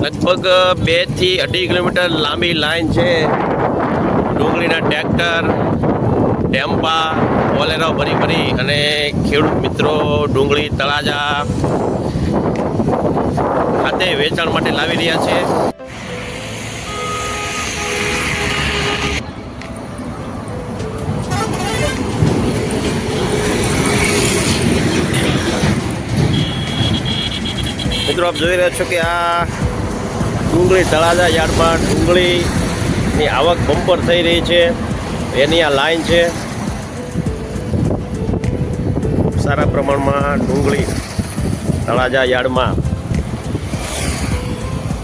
લગભગ 2 થી 2.5 કિલોમીટર લાંબી લાઈન છે ડુંગળીના ટ્રેક્ટર ટેમ્પા બોલેરો ભરી અને ખેડૂત મિત્રો ડુંગળી તળાજા ખાતે વેચાણ માટે લાવી રહ્યા છે. મિત્રો આપ જોઈ રહ્યા છો કે આ ડુંગળી તળાજા યાર્ડમાં ડુંગળીની આવક બમ્પર થઈ રહી છે. એની આ લાઈન છે. સારા પ્રમાણમાં ડુંગળી તળાજા યાર્ડમાં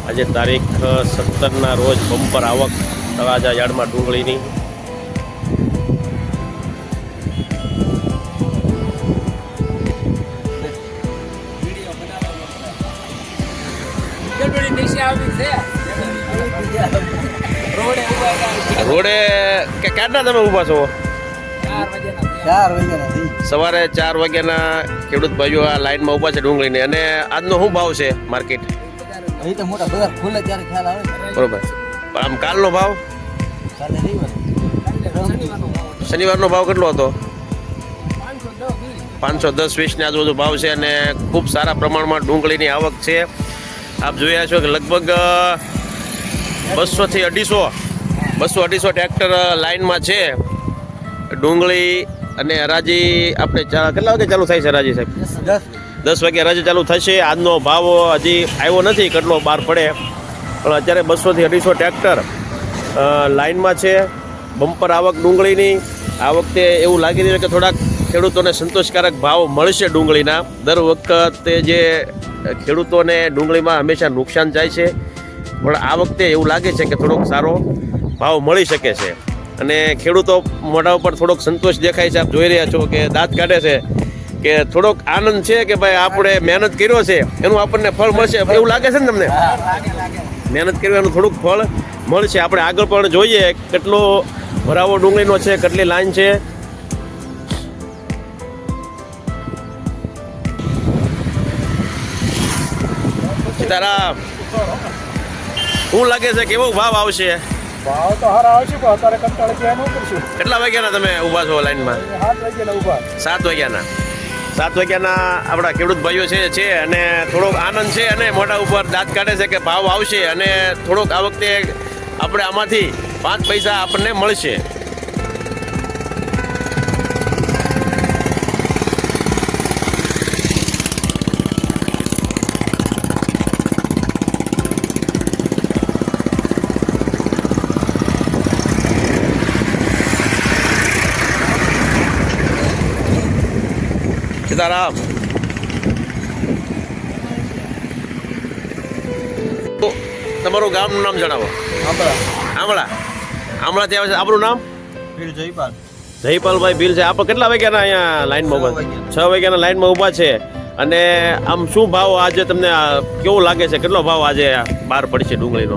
આજે તારીખ 17ના રોજ બમ્પર આવક તળાજા યાર્ડમાં ડુંગળીની. રોડે કે ક્યારના તમે ઊભા છો? 4 વાગ્યાના. સવારે 4 વાગ્યાના ખેડૂત ભાઈઓ આ લાઈનમાં ઊભા છે ડુંગળીની. અને આજનો શું ભાવ છે માર્કેટ? અહીં તો મોટા બજાર ખુલે ત્યારે ખ્યાલ આવે. બરોબર. પણ આમ કાલનો ભાવ? કાલે શનિવારનો ભાવ કેટલો હતો? 510-20 આજુબાજુ ભાવ છે. અને ખૂબ સારા પ્રમાણમાં ડુંગળીની આવક છે. આપ જોયા છો કે લગભગ 200 થી 250 ટ્રેક્ટર લાઈનમાં છે. ડુંગળી અને હરાજી આપણે કેટલા વાગે ચાલુ થાય છે હરાજી સાહેબ? 10 વાગે હરાજી ચાલુ થશે. આજનો ભાવ હજી આવ્યો નથી કેટલો બહાર પડે, પણ અત્યારે 200 થી 250 ટ્રેક્ટર લાઈનમાં છે. બમ્પર આવક ડુંગળીની. આ વખતે એવું લાગી રહ્યું કે થોડાક ખેડૂતોને સંતોષકારક ભાવ મળશે ડુંગળીના. દર વખતે જે ખેડૂતોને ડુંગળીમાં હંમેશા નુકસાન જાય છે, પણ આ વખતે એવું લાગે છે કે થોડોક સારો ભાવ મળી શકે છે. અને ખેડૂતો મોઢા ઉપર થોડોક સંતોષ દેખાય છે. આપ જોઈ રહ્યા છો કે દાંત કાઢે છે કે થોડોક આનંદ છે કે ભાઈ આપણે મહેનત કર્યો છે એનું આપણને ફળ મળશે. એવું લાગે છે ને તમને? મહેનત કર્યું એનું થોડુંક ફળ મળશે. આપણે આગળ પણ જોઈએ કેટલો ભરાવો ડુંગળીનો છે, કેટલી લાઈન છે. સીતારામ, શું લાગે છે કેવો ભાવ આવશે? ભાવ તો હારા આવશે, પણ અત્યારે કંટાળી ગયા ન કરશું. કેટલા વાગ્યાના તમે ઊભા છો લાઈનમાં? 7 વાગ્યાના ઊભા. 7 વાગ્યાના. 7 વાગ્યાના આપણા ખેડૂત ભાઈઓ છે અને થોડોક આનંદ છે અને મોઢા ઉપર દાંત કાઢે છે કે ભાવ આવશે અને થોડોક આ વખતે આપણે આમાંથી 5 પૈસા આપણને મળશે. સીતારામ, તમારું ગામનું નામ જણાવો. આમળા. આમળાથી આવે છે. આપણું નામ? જયપાલભાઈ ભીલ છે. આપણે કેટલા વાગ્યાના અહીંયા લાઈનમાં ઊભા? 6 વાગ્યાના લાઈનમાં ઊભા છે. અને આમ શું ભાવ આજે તમને કેવું લાગે છે? કેટલો ભાવ આજે બહાર પડશે ડુંગળીનો?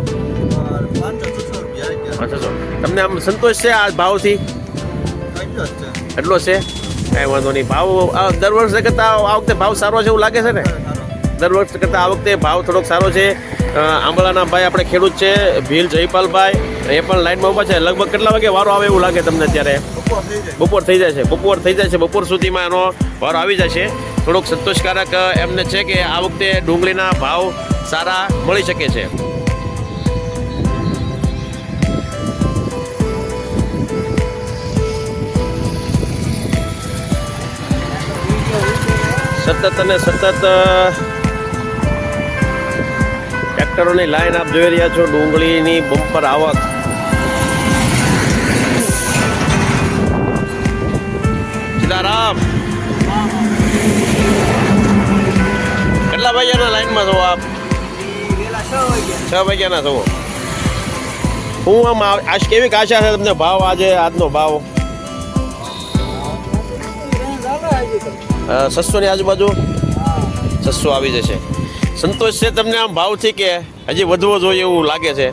500. તમને આમ સંતોષ છે આ ભાવથી? એટલો છે? કાંઈ વાંધો નહીં. ભાવ દર વર્ષે કરતાં આ વખતે ભાવ સારો છે એવું લાગે છે ને? દર વર્ષ કરતાં આ વખતે ભાવ થોડોક સારો છે. આંબળાના ભાઈ આપણે ખેડૂત છે ભીલ જયપાલભાઈ, એ પણ લાઈનમાં ઊભા છે. લગભગ કેટલા વાગે વારો આવે એવું લાગે તમને અત્યારે? બપોર થઈ જાય છે. બપોર સુધીમાં એનો વારો આવી જશે. થોડોક સંતોષકારક એમને છે કે આ વખતે ડુંગળીના ભાવ સારા મળી શકે છે. સતત ટ્રેક્ટરોની લાઈન આપ જોઈ રહ્યા છો. ડુંગળીની બમ્પર આવક. સીતારામ, કેટલા વાગ્યાના લાઈનમાં છો આપ? 6 વાગ્યાના છો. હું આમ કેવી આશા છે તમને ભાવ આજે? આજનો ભાવ 600 ની આજુબાજુ 600 આવી જશે. સંતોષ છે તમને આમ ભાવથી કે હજી વધવો જોઈએ એવું લાગે છે?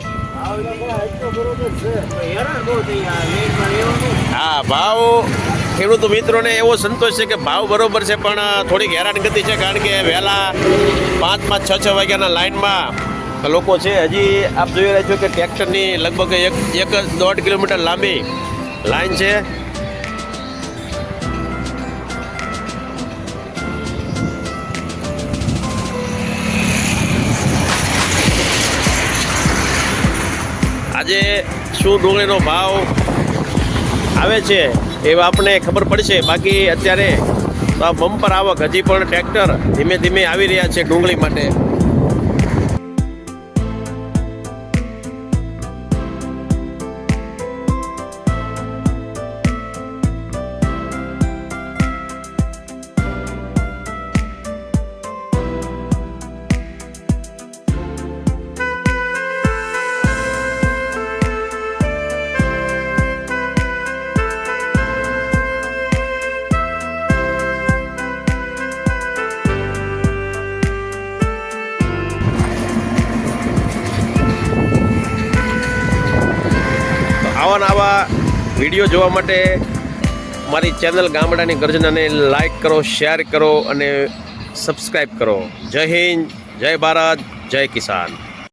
હા, ભાવ ખેડૂત મિત્રોને એવો સંતોષ છે કે ભાવ બરોબર છે, પણ થોડીક હેરાનગતિ છે. કારણ કે વહેલા 5-6 વાગ્યાના લાઈનમાં લોકો છે. હજી આપ જોઈ રહ્યા છો કે ટ્રેક્ટરની લગભગ 1.5 કિલોમીટર લાંબી લાઈન છે. આજે શું ડુંગળીનો ભાવ આવે છે એ આપણને ખબર પડશે. બાકી અત્યારે તો આ બમ્પર આવક, હજી પણ ટ્રેક્ટર ધીમે ધીમે આવી રહ્યા છે ડુંગળી માટે. આવા વિડીયો જોવા માટે મારી ચેનલ ગામડાની ગર્જનાને લાઈક કરો, શેર કરો અને સબસ્ક્રાઈબ કરો. જય હિન્દ, જય ભારત, જય કિસાન.